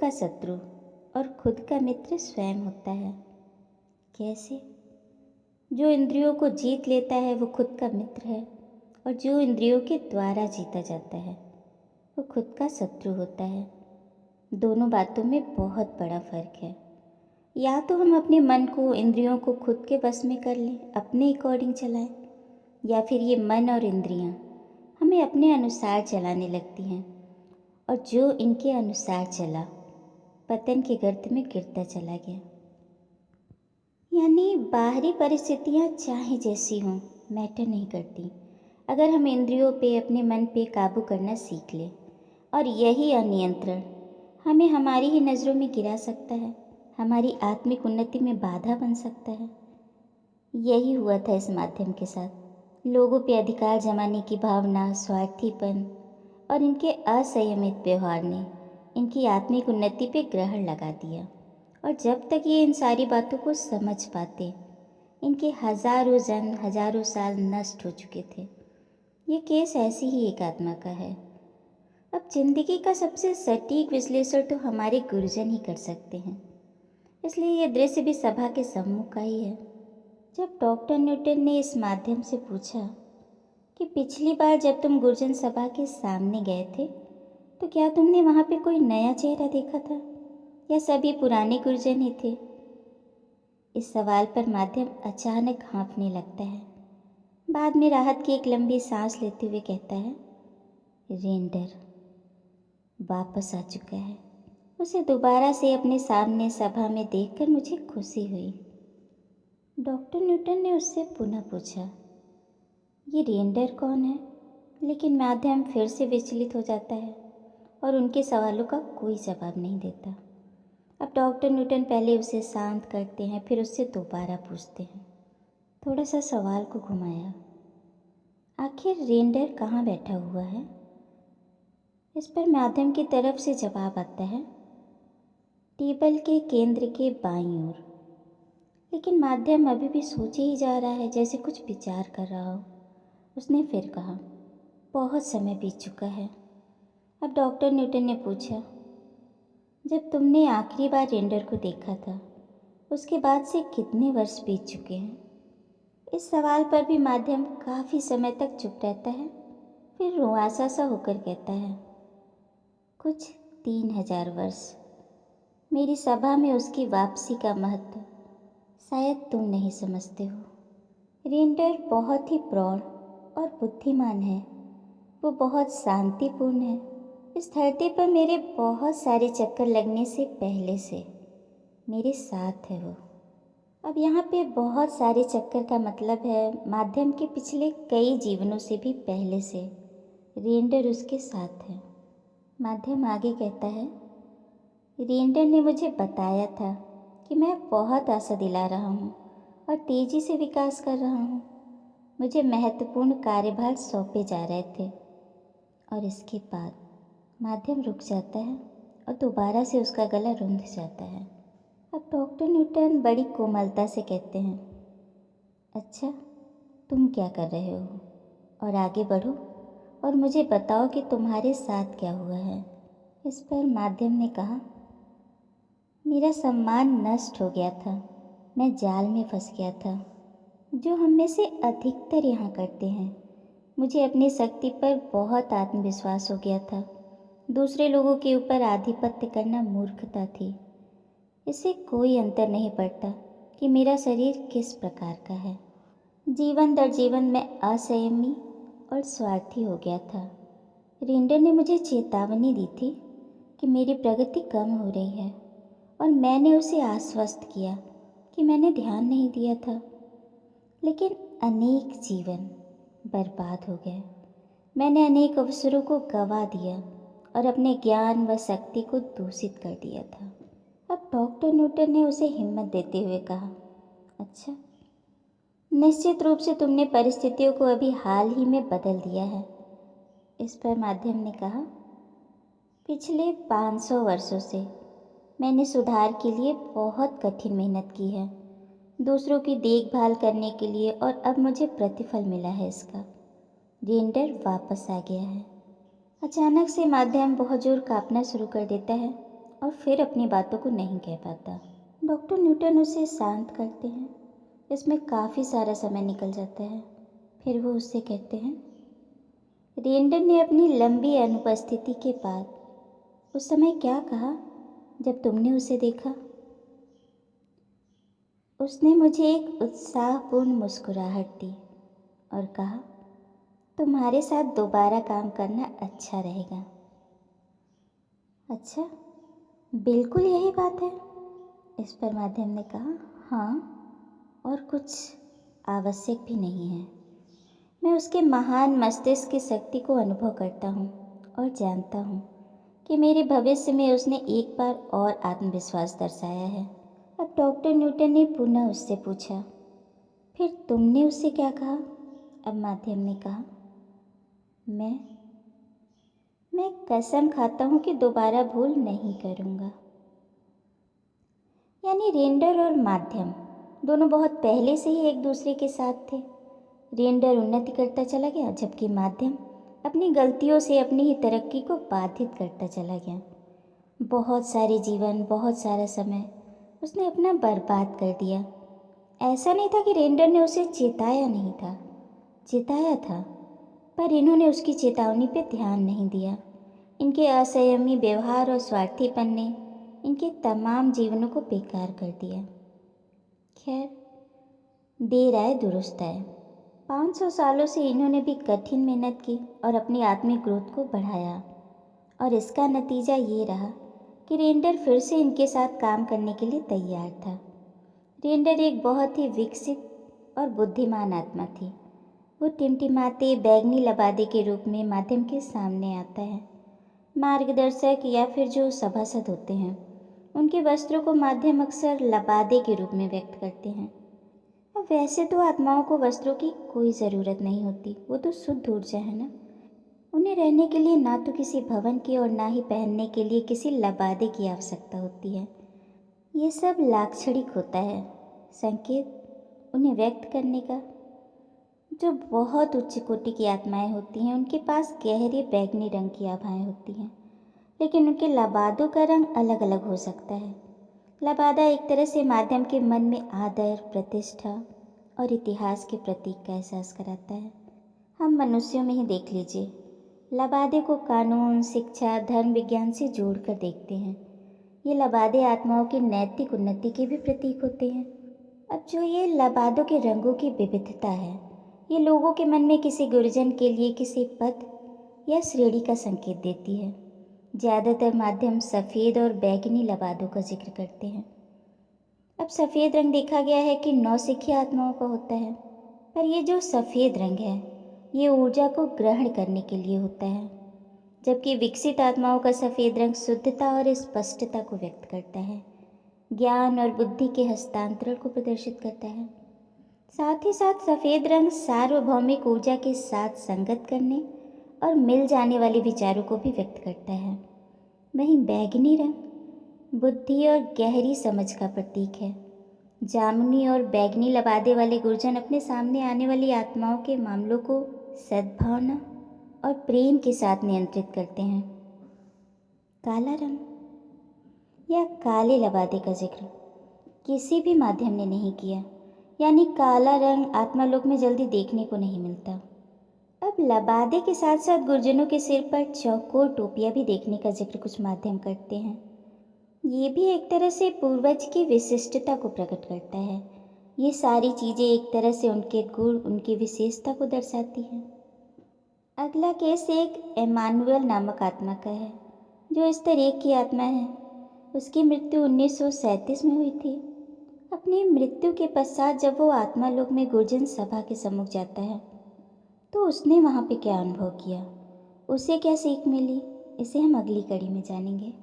का शत्रु और खुद का मित्र स्वयं होता है। कैसे? जो इंद्रियों को जीत लेता है वो खुद का मित्र है, और जो इंद्रियों के द्वारा जीता जाता है वो खुद का शत्रु होता है। दोनों बातों में बहुत बड़ा फर्क है। या तो हम अपने मन को, इंद्रियों को खुद के बस में कर लें, अपने अकॉर्डिंग चलाएं, या फिर ये मन और इंद्रियां हमें अपने अनुसार चलाने लगती हैं, और जो इनके अनुसार चला पतन के गर्त में गिरता चला गया। यानी बाहरी परिस्थितियां चाहे जैसी हों मैटर नहीं करती, अगर हम इंद्रियों पे, अपने मन पे काबू करना सीख लें, और यही अनियंत्रण हमें हमारी ही नज़रों में गिरा सकता है, हमारी आत्मिक उन्नति में बाधा बन सकता है। यही हुआ था इस माध्यम के साथ। लोगों पे अधिकार जमाने की भावना, स्वार्थीपन और इनके असंयमित व्यवहार ने इनकी आत्मिक उन्नति पे ग्रहण लगा दिया, और जब तक ये इन सारी बातों को समझ पाते, इनके हजारों जन्म, हजारों साल नष्ट हो चुके थे। ये केस ऐसी ही एक आत्मा का है। अब जिंदगी का सबसे सटीक विश्लेषण तो हमारे गुरुजन ही कर सकते हैं, इसलिए ये दृश्य भी सभा के सम्मुख का ही है। जब डॉक्टर न्यूटन ने इस माध्यम से पूछा कि पिछली बार जब तुम गुरुजन सभा के सामने गए थे तो क्या तुमने वहाँ पे कोई नया चेहरा देखा था, या सभी पुराने गुरुजन ही थे? इस सवाल पर माध्यम अचानक हाँफने लगता है। बाद में राहत की एक लंबी सांस लेते हुए कहता है, रेंडर वापस आ चुका है। उसे दोबारा से अपने सामने सभा में देखकर मुझे खुशी हुई। डॉक्टर न्यूटन ने उससे पुनः पूछा, ये रेंडर कौन है? लेकिन माध्यम फिर से विचलित हो जाता है और उनके सवालों का कोई जवाब नहीं देता। अब डॉक्टर न्यूटन पहले उसे शांत करते हैं, फिर उससे दोबारा पूछते हैं, थोड़ा सा सवाल को घुमाया, आखिर रेंडर कहाँ बैठा हुआ है? इस पर माध्यम की तरफ से जवाब आता है, टेबल के केंद्र के बाईं ओर। लेकिन माध्यम अभी भी सोचे ही जा रहा है, जैसे कुछ विचार कर रहा हो। उसने फिर कहा, बहुत समय बीत चुका है। अब डॉक्टर न्यूटन ने पूछा, जब तुमने आखिरी बार रेंडर को देखा था उसके बाद से कितने वर्ष बीत चुके हैं? इस सवाल पर भी माध्यम काफ़ी समय तक चुप रहता है, फिर रुआसा सा होकर कहता है, कुछ 3000 वर्ष। मेरी सभा में उसकी वापसी का महत्व शायद तुम नहीं समझते हो। रेंडर बहुत ही प्रौढ़ और बुद्धिमान है। वो बहुत शांतिपूर्ण है। इस धरती पर मेरे बहुत सारे चक्कर लगने से पहले से मेरे साथ है वो। अब यहाँ पे बहुत सारे चक्कर का मतलब है माध्यम के पिछले कई जीवनों से भी पहले से रेंडर उसके साथ है। माध्यम आगे कहता है, रेंडर ने मुझे बताया था कि मैं बहुत आशा दिला रहा हूँ और तेज़ी से विकास कर रहा हूँ। मुझे महत्वपूर्ण कार्यभार सौंपे जा रहे थे। और इसके बाद माध्यम रुक जाता है और दोबारा से उसका गला रुंध जाता है। अब डॉक्टर न्यूटन बड़ी कोमलता से कहते हैं, अच्छा तुम क्या कर रहे हो, और आगे बढ़ो और मुझे बताओ कि तुम्हारे साथ क्या हुआ है। इस पर माध्यम ने कहा, मेरा सम्मान नष्ट हो गया था। मैं जाल में फंस गया था, जो हम में से अधिकतर यहाँ करते हैं। मुझे अपनी शक्ति पर बहुत आत्मविश्वास हो गया था। दूसरे लोगों के ऊपर आधिपत्य करना मूर्खता थी। इससे कोई अंतर नहीं पड़ता कि मेरा शरीर किस प्रकार का है। जीवन दर जीवन मैं असंयमी और स्वार्थी हो गया था। रेंडर ने मुझे चेतावनी दी थी कि मेरी प्रगति कम हो रही है, और मैंने उसे आश्वस्त किया कि मैंने ध्यान नहीं दिया था। लेकिन अनेक जीवन बर्बाद हो गए। मैंने अनेक अवसरों को गंवा दिया और अपने ज्ञान व शक्ति को दूषित कर दिया था। अब डॉक्टर न्यूटन ने उसे हिम्मत देते हुए कहा, अच्छा निश्चित रूप से तुमने परिस्थितियों को अभी हाल ही में बदल दिया है। इस पर माध्यम ने कहा, पिछले 500 वर्षों से मैंने सुधार के लिए बहुत कठिन मेहनत की है, दूसरों की देखभाल करने के लिए, और अब मुझे प्रतिफल मिला है इसका। रेंडर वापस आ गया है। अचानक से माध्यम बहुत जोर कांपना शुरू कर देता है और फिर अपनी बातों को नहीं कह पाता। डॉक्टर न्यूटन उसे शांत करते हैं। इसमें काफ़ी सारा समय निकल जाता है। फिर वो उससे कहते हैं, रेंडर ने अपनी लंबी अनुपस्थिति के बाद उस समय क्या कहा जब तुमने उसे देखा? उसने मुझे एक उत्साहपूर्ण मुस्कुराहट दी और कहा, तुम्हारे साथ दोबारा काम करना अच्छा रहेगा। अच्छा, बिल्कुल यही बात है। इस पर माध्यम ने कहा, हाँ, और कुछ आवश्यक भी नहीं है। मैं उसके महान मस्तिष्क की शक्ति को अनुभव करता हूँ और जानता हूँ कि मेरे भविष्य में उसने एक बार और आत्मविश्वास दर्शाया है। अब डॉक्टर न्यूटन ने पुनः उससे पूछा, फिर तुमने उससे क्या कहा? अब माध्यम ने कहा, मैं कसम खाता हूँ कि दोबारा भूल नहीं करूँगा। यानी रेंडर और माध्यम दोनों बहुत पहले से ही एक दूसरे के साथ थे। रेंडर उन्नति करता चला गया, जबकि माध्यम अपनी गलतियों से अपनी ही तरक्की को बाधित करता चला गया। बहुत सारे जीवन, बहुत सारा समय उसने अपना बर्बाद कर दिया। ऐसा नहीं था कि रेंडर ने उसे चेताया नहीं था, चेताया था, पर इन्होंने उसकी चेतावनी पे ध्यान नहीं दिया। इनके असंयमी व्यवहार और स्वार्थीपन ने इनके तमाम जीवनों को बेकार कर दिया। खैर, देर आए दुरुस्त आए। 500 सालों से इन्होंने भी कठिन मेहनत की और अपनी आत्मिक ग्रोथ को बढ़ाया, और इसका नतीजा ये रहा कि रेंडर फिर से इनके साथ काम करने के लिए तैयार था। रेंडर एक बहुत ही विकसित और बुद्धिमान आत्मा थी। वो टिमटिमाते बैगनी लबादे के रूप में माध्यम के सामने आता है। मार्गदर्शक या फिर जो सभासद होते हैं, उनके वस्त्रों को माध्यम अक्सर लबादे के रूप में व्यक्त करते हैं। अब वैसे तो आत्माओं को वस्त्रों की कोई ज़रूरत नहीं होती, वो तो शुद्ध ऊर्जा है ना। उन्हें रहने के लिए ना तो किसी भवन की और ना ही पहनने के लिए किसी लबादे की आवश्यकता होती है। ये सब लाक्षणिक होता है, संकेत उन्हें व्यक्त करने का। जो बहुत उच्च कोटि की आत्माएं होती हैं, उनके पास गहरे बैगनी रंग की आभाएं होती हैं, लेकिन उनके लबादों का रंग अलग अलग हो सकता है। लबादा एक तरह से माध्यम के मन में आदर, प्रतिष्ठा और इतिहास के प्रतीक का एहसास कराता है। हम मनुष्यों में ही देख लीजिए, लबादे को कानून, शिक्षा, धर्म, विज्ञान से जोड़कर देखते हैं। ये लबादे आत्माओं की नैतिक उन्नति के भी प्रतीक होते हैं। अब जो ये लबादों के रंगों की विविधता है, ये लोगों के मन में किसी गुरुजन के लिए किसी पद या श्रेणी का संकेत देती है। ज़्यादातर माध्यम सफ़ेद और बैगनी लबादों का जिक्र करते हैं। अब सफ़ेद रंग देखा गया है कि नौसिखिया आत्माओं का होता है, पर ये जो सफ़ेद रंग है, ये ऊर्जा को ग्रहण करने के लिए होता है, जबकि विकसित आत्माओं का सफ़ेद रंग शुद्धता और स्पष्टता को व्यक्त करता है, ज्ञान और बुद्धि के हस्तांतरण को प्रदर्शित करता है। साथ ही साथ सफ़ेद रंग सार्वभौमिक ऊर्जा के साथ संगत करने और मिल जाने वाले विचारों को भी व्यक्त करता है। वहीं बैगनी रंग बुद्धि और गहरी समझ का प्रतीक है। जामुनी और बैगनी लबादे वाले गुरुजन अपने सामने आने वाली आत्माओं के मामलों को सद्भावना और प्रेम के साथ नियंत्रित करते हैं। काला रंग या काले लबादे का जिक्र किसी भी माध्यम ने नहीं किया, यानी काला रंग आत्मालोक में जल्दी देखने को नहीं मिलता। अब लबादे के साथ साथ गुरुजनों के सिर पर चौकोर टोपियाँ भी देखने का जिक्र कुछ माध्यम करते हैं। ये भी एक तरह से पूर्वज की विशिष्टता को प्रकट करता है। ये सारी चीज़ें एक तरह से उनके गुण, उनकी विशेषता को दर्शाती हैं। अगला केस एक एमानुएल नामक आत्मा का है, जो स्तर 1 की आत्मा है। उसकी मृत्यु 1937 में हुई थी। अपनी मृत्यु के पश्चात जब वो आत्मा लोक में गुरुजन सभा के सम्मुख जाता है, तो उसने वहाँ पे क्या अनुभव किया, उसे क्या सीख मिली, इसे हम अगली कड़ी में जानेंगे।